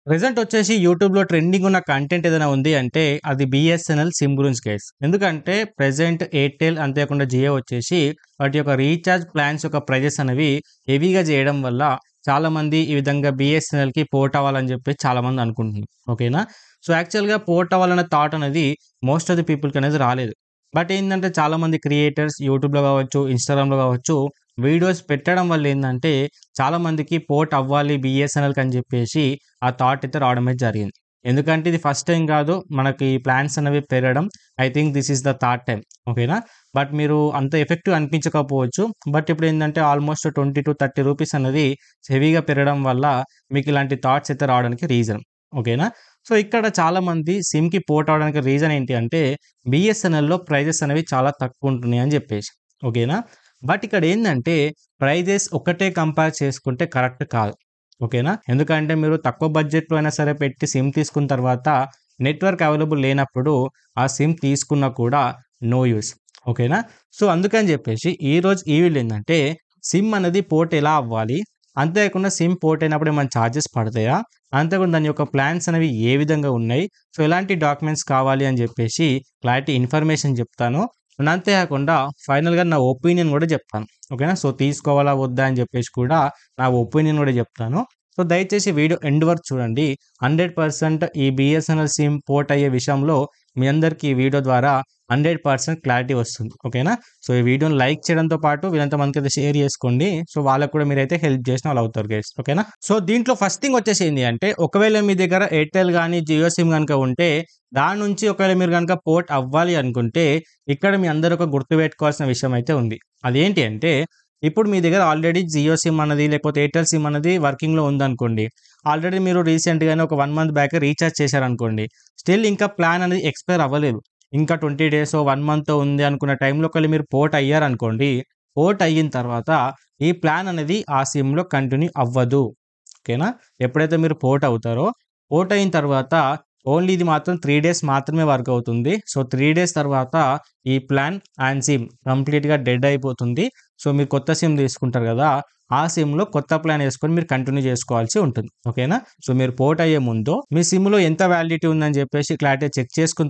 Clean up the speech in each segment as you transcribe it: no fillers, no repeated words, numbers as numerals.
Present వచ్చేసి యూట్యూబ్‌లో trending ఉన్న కంటెంట్ ఏదైనా ఉంది అంటే అది బీఎస్ఎన్ఎల్ సిమ్ గురించి గైస్. ఎందుకంటే ప్రెజెంట్ ఎయిర్‌టెల్ అంతేకాకుండా జియో వచ్చేసి వాటి యొక్క రీచార్జ్ ప్లాన్స్ యొక్క ప్రైజెస్ అనేవి హెవీగా చేయడం వల్ల చాలామంది ఈ విధంగా బీఎస్ఎన్ఎల్‌కి పోర్ట్ అవ్వాలని చెప్పేసి చాలామంది అనుకుంటున్నారు. ఓకేనా? సో, యాక్చువల్‌గా పోర్ట్ అవ్వాలన్న థాట్ అనేది మోస్ట్ ఆఫ్ ది పీపుల్‌కి అనేది రాలేదు. బట్ ఏందంటే చాలామంది క్రియేటర్స్ యూట్యూబ్‌లో కావచ్చు, ఇన్‌స్టాగ్రామ్‌లో కావచ్చు వీడియోస్ పెట్టడం వల్ల ఏందంటే చాలామందికి పోర్ట్ అవ్వాలి బీఎస్ఎన్ఎల్‌కి అని చెప్పేసి ఆ థాట్ అయితే రావడం అయితే జరిగింది. ఎందుకంటే ఇది ఫస్ట్ టైమ్ కాదు మనకి ప్లాన్స్ అనేవి పెరగడం. I think this is the third time. ఓకేనా? బట్ మీరు అంత ఎఫెక్టివ్ అనిపించకపోవచ్చు. బట్ ఇప్పుడేందంటే ఆల్మోస్ట్ 20-30 రూపీస్ అనేది హెవీగా పెరగడం వల్ల మీకు ఇలాంటి థాట్స్ అయితే రావడానికి రీజన్. ఓకేనా? సో, ఇక్కడ చాలామంది సిమ్‌కి పోర్ట్ అవ్వడానికి రీజన్ ఏంటి అంటే బీఎస్ఎన్ఎల్‌లో ప్రైజెస్ అనేవి చాలా తక్కువుంటున్నాయి అని చెప్పేసి. ఓకేనా? బట్ ఇక్కడ ఏందంటే ప్రైజెస్ ఒక్కటే కంపేర్ చేసుకుంటే కరెక్ట్ కాదు. ఓకేనా? ఎందుకంటే మీరు తక్కువ బడ్జెట్‌లో అయినా సరే పెట్టి సిమ్ తీసుకున్న తర్వాత నెట్వర్క్ అవైలబుల్ లేనప్పుడు ఆ సిమ్ తీసుకున్నా కూడా నో యూజ్. ఓకేనా? సో, అందుకని చెప్పేసి ఈరోజు ఈ వీడియో ఏందంటే సిమ్ అనేది పోర్ట్ ఎలా అవ్వాలి? అంతేకాకుండా సిమ్ పోర్ట్ అయినప్పుడు ఏమైనా చార్జెస్ పడతాయా? అంతేకాకుండా దాని యొక్క ప్లాన్స్ అనేవి ఏ విధంగా ఉన్నాయి? సో, ఎలాంటి డాక్యుమెంట్స్ కావాలి అని చెప్పేసి క్లారిటీ ఇన్ఫర్మేషన్ చెప్తాను. అండ్ అంతేకాకుండా ఫైనల్‌గా నా ఒపీనియన్ కూడా చెప్తాను. ఓకేనా? సో, తీసుకోవాలా? వద్దా? అని చెప్పేసి కూడా నా ఒపీనియన్ కూడా చెప్తాను. సో, దయచేసి వీడియో ఎండ్ వరకు చూడండి. 100% ఈ బీఎస్ఎన్ఎల్ సిమ్ పోర్ట్ అయ్యే విషయంలో మీ అందరికీ ఈ వీడియో ద్వారా 100% క్లారిటీ వస్తుంది. ఓకేనా? సో, ఈ వీడియోని లైక్ చేయడంతో పాటు వీలైనంత మందికైతే షేర్ చేసుకోండి. సో, వాళ్ళకి కూడా మీరైతే హెల్ప్ చేసిన వాళ్ళు అవుతారు గైస్. ఓకేనా? సో, దీంట్లో ఫస్ట్ థింగ్ వచ్చేసి ఏంది అంటే ఒకవేళ మీ దగ్గర ఎయిర్‌టెల్ గాని, జియో సిమ్ గనుక ఉంటే దాని నుంచి ఒకవేళ మీరు గనుక పోర్ట్ అవ్వాలి అనుకుంటే ఇక్కడ మీ అందరూ ఒక గుర్తుపెట్టుకోవాల్సిన విషయం అయితే ఉంది. అదేంటి అంటే ఇప్పుడు మీ దగ్గర ఆల్రెడీ జియో సిమ్ అన్నది లేకపోతే ఎయిర్‌టెల్ సిమ్ అన్నది వర్కింగ్‌లో ఉందనుకోండి. ఆల్రెడీ మీరు రీసెంట్‌గానే ఒక 1 మంత్ బ్యాక్ రీచార్జ్ చేశారనుకోండి. స్టిల్ ఇంకా ప్లాన్ అనేది ఎక్స్‌పైర్ అవ్వలేదు. ఇంకా 20 డేసో, 1 మంతో ఉంది అనుకున్న టైంలో ఒకవేళ మీరు పోర్ట్ అయ్యారనుకోండి. పోర్ట్ అయిన తర్వాత ఈ ప్లాన్ అనేది ఆ సిమ్‌లో కంటిన్యూ అవ్వదు. ఓకేనా? ఎప్పుడైతే మీరు పోర్ట్ అవుతారో, పోర్ట్ అయిన తర్వాత ఓన్లీ ఇది మాత్రం 3 డేస్ మాత్రమే వర్క్ అవుతుంది. సో, 3 డేస్ తర్వాత ఈ ప్లాన్ అండ్ సిమ్ కంప్లీట్‌గా డెడ్ అయిపోతుంది. సో, మీరు కొత్త సిమ్ తీసుకుంటారు గదా! ఆ సిమ్‌లో కొత్త ప్లాన్ యేసుకొని మీరు కంటిన్యూ చేసుకోవాల్సి ఉంటుంది. ఓకేనా? సో, మీరు పోర్ట్ అయ్యే ముందు మీ సిమ్‌లో ఎంత వ్యాలిడిటీ ఉందని చెప్పేసి క్లారిటీగా చెక్ చేసుకున్న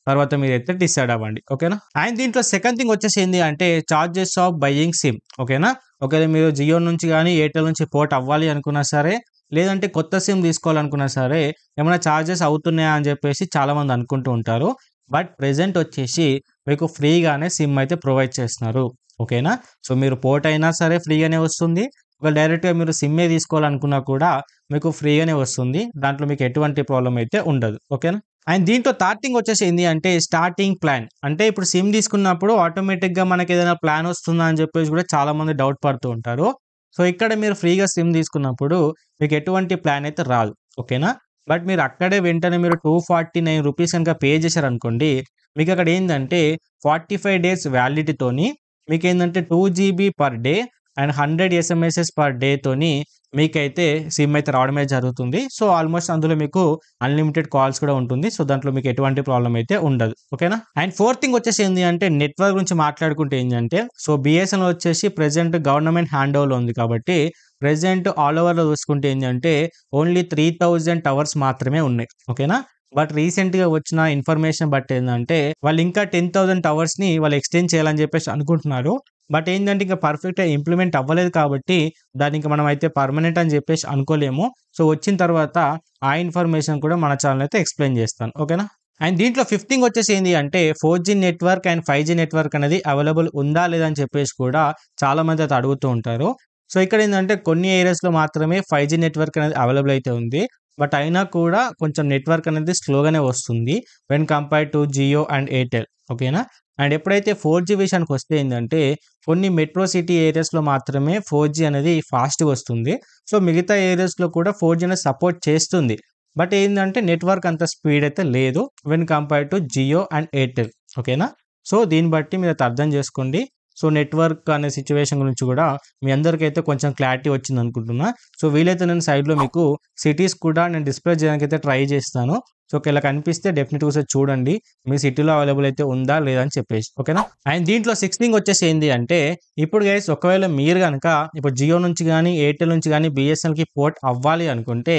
తర్వాత మీరైతే డిసైడ్ అవ్వండి. ఓకేనా? అండ్ దీంట్లో సెకండ్ థింగ్ వచ్చేసి ఏంది అంటే చార్జెస్ ఆఫ్ బయింగ్ సిమ్. ఓకేనా? ఒకవేళ మీరు జియో నుంచి గాని, ఎయిర్‌టెల్ నుంచి పోర్ట్ అవ్వాలి అనుకున్నా సరే, లేదంటే కొత్త సిమ్ తీసుకోవాలనుకున్నా సరే, ఏమైనా చార్జెస్ అవుతున్నాయా అని చెప్పేసి చాలామంది అనుకుంటూ ఉంటారు. బట్ ప్రెజెంట్ వచ్చేసి మీకు ఫ్రీగానే సిమ్ అయితే ప్రొవైడ్ చేస్తున్నారు. ఓకేనా? సో, మీరు పోర్ట్ అయినా సరే ఫ్రీగానే వస్తుంది. ఒకవేళ డైరెక్ట్‌గా మీరు సిమ్మే తీసుకోవాలనుకున్నా కూడా మీకు ఫ్రీగానే వస్తుంది. దాంట్లో మీకు ఎటువంటి ప్రాబ్లమ్ అయితే ఉండదు. ఓకేనా? అండ్ దీంట్లో థర్డ్ థింగ్ వచ్చేసి ఏంది అంటే స్టార్టింగ్ ప్లాన్. అంటే ఇప్పుడు సిమ్ తీసుకున్నప్పుడు ఆటోమేటిక్‌గా మనకేదైనా ప్లాన్ వస్తుందా అని చెప్పేసి కూడా చాలామంది డౌట్ పడుతూ ఉంటారు. సో, ఇక్కడ మీరు ఫ్రీగా సిమ్ తీసుకున్నప్పుడు మీకు ఎటువంటి ప్లాన్ అయితే రాదు. ఓకేనా? బట్ మీరు అక్కడే వెంటనే మీరు ₹249 గనుక పే చేశారనుకోండి. మీకక్కడ ఏందంటే 45 డేస్ వ్యాలిడిటీతోని మీకేందంటే 2 GB per day and 100 SMSes per డేతోని మీకైతే సిమ్ అయితే రావడమే జరుగుతుంది. సో, ఆల్మోస్ట్ అందులో మీకు అన్‌లిమిటెడ్ కాల్స్ కూడా ఉంటుంది. సో, దాంట్లో మీకు ఎటువంటి ప్రాబ్లమ్ అయితే ఉండదు. ఓకేనా? అండ్ ఫోర్త్ థింగ్ వచ్చేసి ఏంది అంటే నెట్వర్క్ గురించి మాట్లాడుకుంటే ఏందంటే సో, బీఎస్ఎన్ఎల్ వచ్చేసి ప్రెజెంట్ గవర్నమెంట్ హ్యాండ్ ఓవర్‌లో ఉంది కాబట్టి ప్రెజెంట్ ఆల్ ఓవర్‌లో చూసుకుంటే ఏందంటే ఓన్లీ 3000 టవర్స్ మాత్రమే ఉన్నాయి. ఓకేనా? బట్ రీసెంట్‌గా వచ్చిన ఇన్ఫర్మేషన్ బట్టి ఏందంటే వాళ్ళు ఇంకా 10,000 టవర్స్‌ని వాళ్ళు ఎక్స్‌టెండ్ చేయాలని చెప్పేసి అనుకుంటున్నారు. బట్ ఏందంటే ఇంకా పర్ఫెక్ట్‌గా ఇంప్లిమెంట్ అవ్వలేదు కాబట్టి దాన్ని ఇంక మనమైతే పర్మనెంట్ అని చెప్పేసి అనుకోలేము. సో, వచ్చిన తర్వాత ఆ ఇన్ఫర్మేషన్ కూడా మన ఛానెల్‌లో అయితే ఎక్స్‌ప్లెయిన్ చేస్తాను. ఓకేనా? అండ్ దీంట్లో ఫిఫ్త్ థింగ్ వచ్చేసి ఏంది అంటే 4జీ నెట్వర్క్ అండ్ 5జీ నెట్వర్క్ అనేది అవైలబుల్ ఉందా? లేదా? అని చెప్పేసి కూడా చాలామంది అయితే అడుగుతూ ఉంటారు. సో, ఇక్కడ ఏందంటే కొన్ని ఏరియాస్‌లో మాత్రమే 5జీ నెట్వర్క్ అనేది అవైలబుల్ అయితే ఉంది. బట్ అయినా కూడా కొంచెం నెట్వర్క్ అనేది స్లోగానే వస్తుంది. When compared to Jio and Airtel. ఓకేనా? అండ్ ఎప్పుడైతే 4జీ విషయానికొస్తే ఏందంటే కొన్ని మెట్రో సిటీ ఏరియాస్‌లో మాత్రమే 4జీ అనేది ఫాస్ట్‌గా వస్తుంది. సో, మిగతా ఏరియాస్‌లో కూడా 4జీ అనేది సపోర్ట్ చేస్తుంది. బట్ ఏందంటే నెట్వర్క్ అంత స్పీడ్ అయితే లేదు. When compared to Jio and Airtel. ఓకేనా? సో, దీన్ని బట్టి మీరైతే అర్థం చేసుకోండి. సో, నెట్వర్క్ అనే సిట్యుయేషన్ గురించి కూడా మీ అందరికైతే కొంచెం క్లారిటీ వచ్చిందనుకుంటున్నా. సో, వీలైతే నేను సైడ్‌లో మీకు సిటీస్ కూడా నేను డిస్‌ప్లే చేయడానికైతే ట్రై చేస్తాను. సో, ఒకవేళ కనిపిస్తే డెఫినిట్‌గా ఒకసారి చూడండి. మీ సిటీలో అవైలబుల్ అయితే ఉందా? లేదా? అని చెప్పేసి. ఓకేనా? అండ్ దీంట్లో సిక్స్త్ థింగ్ వచ్చేసి ఏంది అంటే ఇప్పుడు గైస్ ఒకవేళ మీరు గనక ఇప్పుడు జియో నుంచి గాని, ఎయిర్‌టెల్ నుంచి గాని బీఎస్ఎన్ఎల్‌కి పోర్ట్ అవ్వాలి అనుకుంటే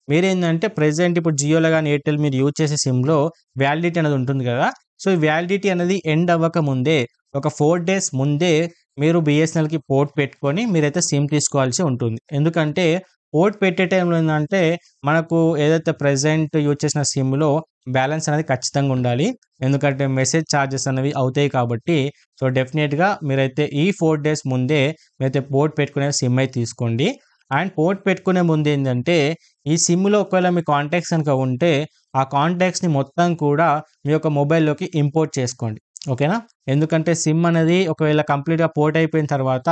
మీరేందంటే ప్రెజెంట్ ఇప్పుడు జియోలో గాని, ఎయిర్టెల్ మీరు యూజ్ చేసే సిమ్‌లో వ్యాలిడిటీ అనేది ఉంటుంది గదా! సో, ఈ వ్యాలిడిటీ అనేది ఎండ్ అవ్వక ముందే ఒక 4 డేస్ ముందే మీరు బీఎస్ఎన్ఎల్‌కి పోర్ట్ పెట్టుకొని మీరైతే సిమ్ తీసుకోవాల్సి ఉంటుంది. ఎందుకంటే పోర్ట్ పెట్టే టైంలో ఏందంటే మనకు ఏదైతే ప్రెజెంట్ యూజ్ చేసిన సిమ్‌లో బ్యాలెన్స్ అనేది ఖచ్చితంగా ఉండాలి. ఎందుకంటే మెసేజ్ చార్జెస్ అనేవి అవుతాయి కాబట్టి సో, డెఫినిట్‌గా మీరైతే ఈ 4 డేస్ ముందే మీరైతే పోర్ట్ పెట్టుకునే సిమ్ అయితే తీసుకోండి. అండ్ పోర్ట్ పెట్టుకునే ముందేందంటే ఈ సిమ్‌లో ఒకవేళ మీ కాంటాక్ట్స్ గనుక ఉంటే ఆ కాంటాక్ట్స్‌ని మొత్తం కూడా మీ యొక్క మొబైల్‌లోకి ఇంపోర్ట్ చేసుకోండి. ఓకేనా? ఎందుకంటే సిమ్ అనేది ఒకవేళ కంప్లీట్‌గా పోర్ట్ అయిపోయిన తర్వాత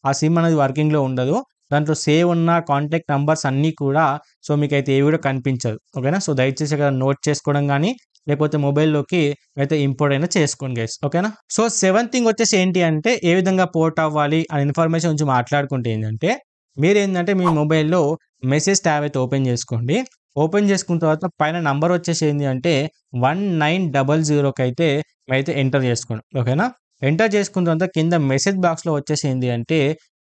ఆ సిమ్ అనేది వర్కింగ్‌లో ఉండదు. దాంట్లో సేవ్ ఉన్న కాంటాక్ట్ నంబర్స్ అన్నీ కూడా సో, మీకైతే ఏవి కూడా కనిపించదు. ఓకేనా? సో, దయచేసి అక్కడ నోట్ చేసుకోవడం గాని, లేకపోతే మొబైల్‌లోకి అయితే ఇంపోర్ట్ అయినా చేసుకోండి గైస్. ఓకేనా? సో, సెవెంత్ థింగ్ వచ్చేసి ఏంటి అంటే ఏ విధంగా పోర్ట్ అవ్వాలి అనే ఇన్ఫర్మేషన్ గురించి మాట్లాడుకుంటే ఏందంటే, మీరేందంటే మీ మొబైల్‌లో మెసేజ్ ట్యాబ్ అయితే ఓపెన్ చేసుకోండి. ఓపెన్ చేసుకున్న తర్వాత పైన నంబర్ వచ్చేసి ఏంది అంటే 1900 కైతే మీరైతే ఎంటర్ చేసుకోండి. ఓకేనా? ఎంటర్ చేసుకున్న తర్వాత కింద మెసేజ్ బాక్స్‌లో వచ్చేసి ఏంది అంటే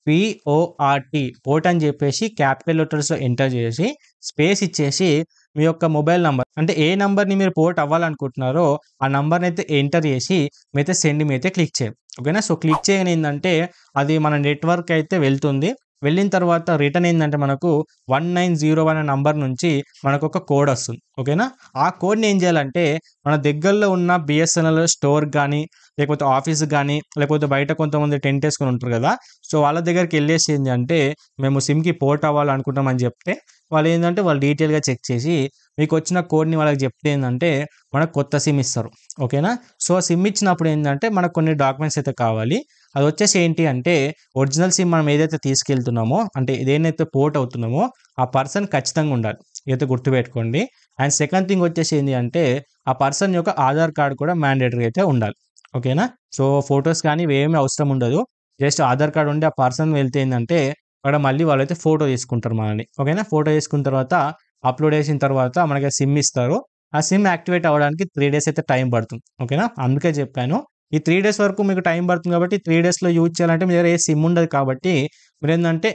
PORT పోర్ట్ అని చెప్పేసి క్యాపిటల్ లెటర్స్‌లో ఎంటర్ చేసి, స్పేస్ ఇచ్చేసి మీ యొక్క మొబైల్ నంబర్ అంటే ఏ నంబర్‌ని మీరు పోర్ట్ అవ్వాలనుకుంటున్నారో ఆ నంబర్‌నైతే ఎంటర్ చేసి మీరైతే సెండ్ మీదైతే క్లిక్ చేయండి. ఓకేనా? సో, క్లిక్ చేయగానే ఏందంటే అది మన నెట్‌వర్క్ అయితే వెళ్తుంది. వెళ్ళిన తర్వాత రిటర్న్ ఏందంటే మనకు 1901 అనే నంబర్ నుంచి మనకొక కోడ్ వస్తుంది. ఓకేనా? ఆ కోడ్‌ని ఏం చేయాలంటే మన దగ్గరలో ఉన్న బీఎస్ఎన్ఎల్ స్టోర్‌కి గాని, లేకపోతే ఆఫీస్‌కి గాని, లేకపోతే బయట కొంతమంది టెంట్ ఏసుకొని ఉంటారు కదా! సో, వాళ్ళ దగ్గరికెళ్ళేసి ఏంది అంటే మేము సిమ్‌కి పోర్ట్ అవ్వాలనుకుంటామని చెప్తే వాళ్ళేందంటే వాళ్ళు డీటెయిల్‌గా చెక్ చేసి మీకొచ్చిన కోడ్‌ని వాళ్ళకి చెప్తే ఏందంటే మనకు కొత్త సిమ్ ఇస్తారు. ఓకేనా? సో, సిమ్ ఇచ్చినప్పుడు ఏందంటే మనకు కొన్ని డాక్యుమెంట్స్ అయితే కావాలి. అదొచ్చేసి ఏంటి అంటే ఒరిజినల్ సిమ్ మనం ఏదైతే తీసుకెళ్తున్నామో అంటే దేన్నైతే పోర్ట్ అవుతున్నామో ఆ పర్సన్ ఖచ్చితంగా ఉండాలి. ఇదైతే గుర్తుపెట్టుకోండి. అండ్ సెకండ్ థింగ్ వచ్చేసి ఏంది అంటే ఆ పర్సన్ యొక్క ఆధార్ కార్డ్ కూడా మ్యాండేటరీ అయితే ఉండాలి. ఓకేనా? సో, ఫోటోస్ కానీ ఇవేమీ అవసరం ఉండదు. జస్ట్ ఆధార్ కార్డ్ ఉండి ఆ పర్సన్ వెళ్తే ఏందంటే అక్కడ మళ్ళీ వాళ్ళైతే ఫోటో తీసుకుంటారు మనల్ని. ఓకేనా? ఫోటో తీసుకున్న తర్వాత అప్‌లోడ్ చేసిన తర్వాత మనకి సిమ్ ఇస్తారు. ఆ సిమ్ యాక్టివేట్ అవ్వడానికి 3 డేస్ అయితే టైం పడుతుంది. ఓకేనా? అందుకే చెప్పాను. ఈ 3 డేస్ వరకు మీకు టైం పడుతుంది కాబట్టి 3 డేస్‌లో యూజ్ చేయాలంటే మీ దగ్గర ఏ సిమ్ ఉండదు కాబట్టి మీరేందంటే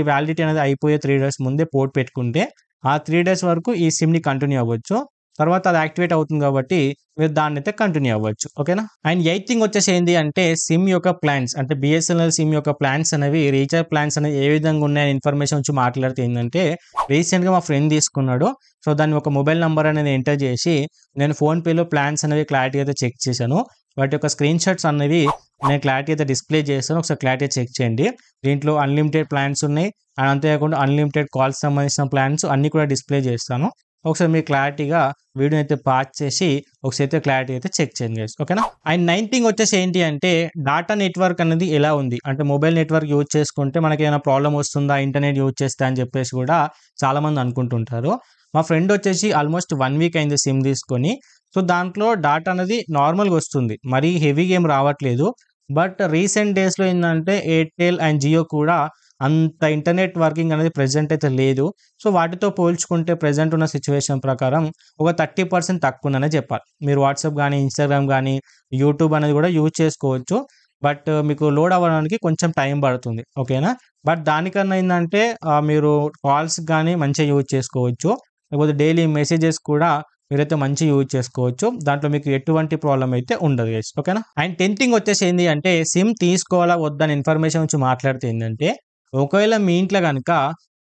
వ్యాలిడిటీ అనేది అయిపోయే 3 డేస్ ముందే పోర్ట్ పెట్టుకుంటే ఆ 3 డేస్ వరకు ఈ సిమ్‌ని కంటిన్యూ అవ్వచ్చు. తర్వాత అది యాక్టివేట్ అవుతుంది కాబట్టి మీరు దాన్నైతే కంటిన్యూ అవ్వచ్చు. ఓకేనా? అండ్ ఎయిత్ థింగ్ వచ్చేసి ఏంది అంటే సిమ్ యొక్క ప్లాన్స్ అంటే బీఎస్ఎన్ఎల్ సిమ్ యొక్క ప్లాన్స్ అనేవి రీచార్జ్ ప్లాన్స్ అనేవి ఏ విధంగా ఉన్నాయని ఇన్ఫర్మేషన్ వచ్చి మాట్లాడితే ఏందంటే రీసెంట్‌గా మా ఫ్రెండ్ తీసుకున్నాడు. సో, దాన్ని ఒక మొబైల్ నంబర్ అనేది ఎంటర్ చేసి నేను ఫోన్‌పేలో ప్లాన్స్ అనేవి క్లారిటీ అయితే చెక్ చేశాను. వాటి యొక్క స్క్రీన్ షాట్స్ అనేవి నేను క్లారిటీ అయితే డిస్‌ప్లే చేశాను. ఒకసారి క్లారిటీ చెక్ చేయండి. దీంట్లో అన్‌లిమిటెడ్ ప్లాన్స్ ఉన్నాయి. అండ్ అంతేకాకుండా అన్‌లిమిటెడ్ కాల్స్ సంబంధించిన ప్లాన్స్ అన్నీ కూడా డిస్‌ప్లే చేస్తాను. ఒకసారి మీరు క్లారిటీగా వీడియోని అయితే పాజ్ చేసి ఒకసారి అయితే క్లారిటీ అయితే చెక్ చేయండి గైస్. ఓకేనా? అండ్ నైన్త్ థింగ్ వచ్చేసి ఏంటి అంటే డాటా నెట్వర్క్ అనేది ఎలా ఉంది? అంటే మొబైల్ నెట్వర్క్ యూజ్ చేసుకుంటే మనకేమైనా ప్రాబ్లమ్ వస్తుందా? ఇంటర్నెట్ యూజ్ చేస్తే అని చెప్పేసి కూడా చాలామంది అనుకుంటుంటారు. మా ఫ్రెండ్ వచ్చేసి ఆల్మోస్ట్ 1 వీక్ అయింది సిమ్ తీసుకొని. సో, దాంట్లో డాటా అనేది నార్మల్‌గా వస్తుంది. మరీ హెవీగా ఏం రావట్లేదు. బట్ రీసెంట్ డేస్‌లో ఏందంటే ఎయిర్‌టెల్ అండ్ జియో కూడా అంత ఇంటర్నెట్ వర్కింగ్ అనేది ప్రెజెంట్ అయితే లేదు. సో, వాటితో పోల్చుకుంటే ప్రెజెంట్ ఉన్న సిట్యుయేషన్ ప్రకారం ఒక 30% తక్కువుందనే చెప్పాలి. మీరు వాట్సాప్ గానీ, ఇన్‌స్టాగ్రామ్ గానీ, యూట్యూబ్ అనేది కూడా యూజ్ చేసుకోవచ్చు. బట్ మీకు లోడ్ అవ్వడానికి కొంచెం టైం పడుతుంది. ఓకేనా? బట్ దానికన్నా ఏందంటే మీరు కాల్స్‌కి గానీ మంచిగా యూజ్ చేసుకోవచ్చు. లేకపోతే డైలీ మెసేజెస్ కూడా మీరైతే మంచిగా యూజ్ చేసుకోవచ్చు. దాంట్లో మీకు ఎటువంటి ప్రాబ్లమ్ అయితే ఉండదు గైస్. ఓకేనా? అండ్ 10థ్ థింగ్ వచ్చేసి ఏంది అంటే సిమ్ తీసుకోవాలా వద్దా అనే ఇన్ఫర్మేషన్ గురించి మాట్లాడితే ఏందంటే ఒకవేళ మీ ఇంట్లో గనక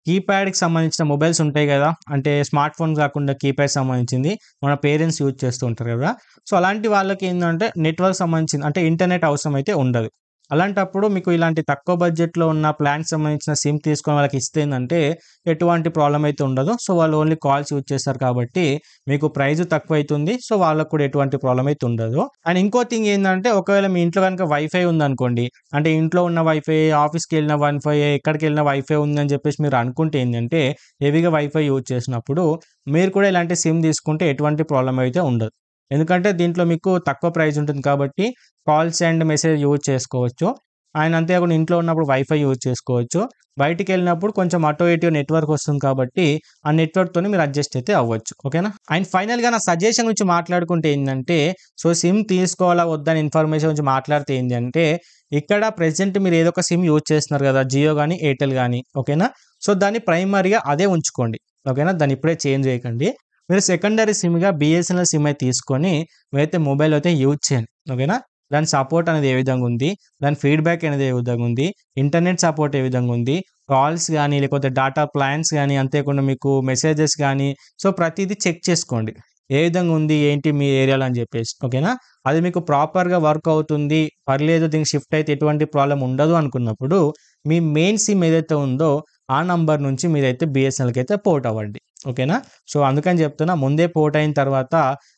కీప్యాడ్‌కి సంబంధించిన మొబైల్స్ ఉంటాయి గదా! అంటే స్మార్ట్ ఫోన్ కాకుండా కీప్యాడ్ సంబంధించింది మన పేరెంట్స్ యూజ్ చేస్తూ ఉంటారు గదా! సో, అలాంటి వాళ్ళకేందంటే నెట్‌వర్క్ సంబంధించింది అంటే ఇంటర్నెట్ అవసరం అయితే ఉండదు. అలాంటప్పుడు మీకు ఇలాంటి తక్కువ బడ్జెట్‌లో ఉన్న ప్లాన్‌కి సంబంధించిన సిమ్ తీసుకొని వాళ్ళకి ఇస్తే ఏందంటే ఎటువంటి ప్రాబ్లమ్ అయితే ఉండదు. సో, వాళ్ళు ఓన్లీ కాల్స్ యూజ్ చేస్తారు కాబట్టి మీకు ప్రైస్ తక్కువైతుంది. సో, వాళ్ళకి కూడా ఎటువంటి ప్రాబ్లమ్ అయితే ఉండదు. అండ్ ఇంకో థింగ్ ఏందంటే ఒకవేళ మీ ఇంట్లో గనుక వైఫై ఉందనుకోండి. అంటే ఇంట్లో ఉన్న వైఫై, ఆఫీస్‌కెళ్ళిన వైఫై, ఎక్కడికెళ్ళినా వైఫై ఉందని చెప్పేసి మీరు అనుకుంటే ఏందంటే హెవీగా వైఫై యూజ్ చేసినప్పుడు మీరు కూడా ఇలాంటి సిమ్ తీసుకుంటే ఎటువంటి ప్రాబ్లమ్ అయితే ఉండదు. ఎందుకంటే దీంట్లో మీకు తక్కువ ప్రైస్ ఉంటుంది కాబట్టి కాల్స్ అండ్ మెసేజ్ యూజ్ చేసుకోవచ్చు. అండ్ అంతేకాకుండా ఇంట్లో ఉన్నప్పుడు వైఫై యూజ్ చేసుకోవచ్చు. బయటికి వెళ్ళినప్పుడు కొంచెం అటో ఇటో నెట్వర్క్ వస్తుంది కాబట్టి ఆ నెట్వర్క్‌తోని మీరు అడ్జస్ట్ అయితే అవ్వచ్చు. ఓకేనా? అండ్ ఫైనల్‌గా నా సజెషన్ గురించి మాట్లాడుకుంటే ఏందంటే, సో, సిమ్ తీసుకోవాలా వద్దా అని ఇన్ఫర్మేషన్ గురించి మాట్లాడితే ఏంది అంటే, ఇక్కడ ప్రెజెంట్ మీరు ఏదో ఒక సిమ్ యూజ్ చేస్తున్నారు కదా! జియో గాని, ఎయిర్టెల్ గాని. ఓకేనా? సో, దాన్ని ప్రైమరీగా అదే ఉంచుకోండి. ఓకేనా? దాన్ని ఇప్పుడే చేంజ్ చేయకండి. మీరు సెకండరీ సిమ్‌గా బీఎస్ఎన్ఎల్ సిమ్ అయితే తీసుకొని మీరైతే మొబైల్ అయితే యూజ్ చేయండి. ఓకేనా? దాని సపోర్ట్ అనేది ఏ విధంగా ఉంది? దాని ఫీడ్‌బ్యాక్ అనేది ఏ విధంగా ఉంది? ఇంటర్నెట్ సపోర్ట్ ఏ విధంగా ఉంది? కాల్స్ గాని, లేకపోతే డేటా ప్లాన్స్ గాని, అంతేకాకుండా మీకు మెసేజెస్ గాని, సో, ప్రతీదీ చెక్ చేసుకోండి. ఏ విధంగా ఉంది? ఏంటి మీ ఏరియాలో అని జెప్పేసి. ఓకేనా? అది మీకు ప్రాపర్‌గా వర్క్ అవుతుంది. పర్లేదు దీనికి షిఫ్ట్ అయితే ఎటువంటి ప్రాబ్లమ్ ఉండదు అనుకున్నప్పుడు, మీ మెయిన్ సిమ్ ఏదైతే ఉందో, ఆ నంబర్ నుంచి మీరైతే బీఎస్ఎన్ఎల్‌కైతే పోర్ట్ అవ్వండి. ఓకేనా? సో, అందుకని చెప్తున్నా ముందే పోర్ట్ అయిన తర్వాత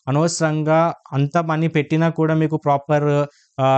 అనవసరంగా అంత మనీ పెట్టినా కూడా మీకు ప్రాపర్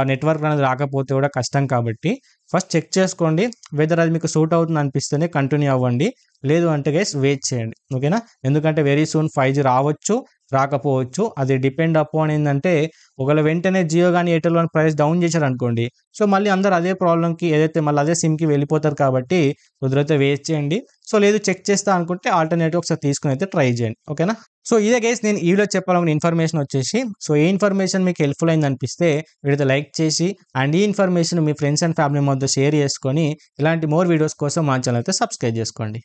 నెట్వర్క్ అనేది రాకపోతే కూడా కష్టం కాబట్టి ఫస్ట్ చెక్ చేసుకోండి. వెదర్ అది మీకు సూట్ అవుతుంది అనిపిస్తేనే కంటిన్యూ అవ్వండి. లేదు అంటే గైస్ వెయిట్ చేయండి. ఓకేనా? ఎందుకంటే వెరీ సూన్ 5G రావచ్చు, రాకపోవచ్చు. అది డిపెండ్ అపాన్ ఏందంటే ఒకవేళ వెంటనే జియో గాని, ఎయిర్టెల్ గాని ప్రైస్ డౌన్ చేశారనుకోండి. సో, మళ్ళీ అందరూ అదే ప్రాబ్లమ్‌కి ఏదైతే మళ్ళీ అదే సిమ్‌కి వెళ్ళిపోతారు కాబట్టి కుదిరితే వెయిట్ చేయండి. సో, లేదు చెక్ చేస్తా అనుకుంటే ఆల్టర్‌నేటివ్ ఒకసారి తీసుకొని అయితే ట్రై చేయండి. ఓకేనా? సో, ఇదే గైస్ నేను ఈ వీడియోలో చెప్పాలనుకున్న ఇన్ఫర్మేషన్ వచ్చేసి, సో, ఏ ఇన్ఫర్మేషన్ మీకు హెల్ప్‌ఫుల్ అయిందనిపిస్తే వీడియోతో లైక్ చేసి అండ్ ఈ information me friends and family మధ్య షేర్ చేసుకొని ఇలాంటి మోర్ వీడియోస్ కోసం మా ఛానల్ అయితే సబ్స్క్రైబ్ చేసుకోండి.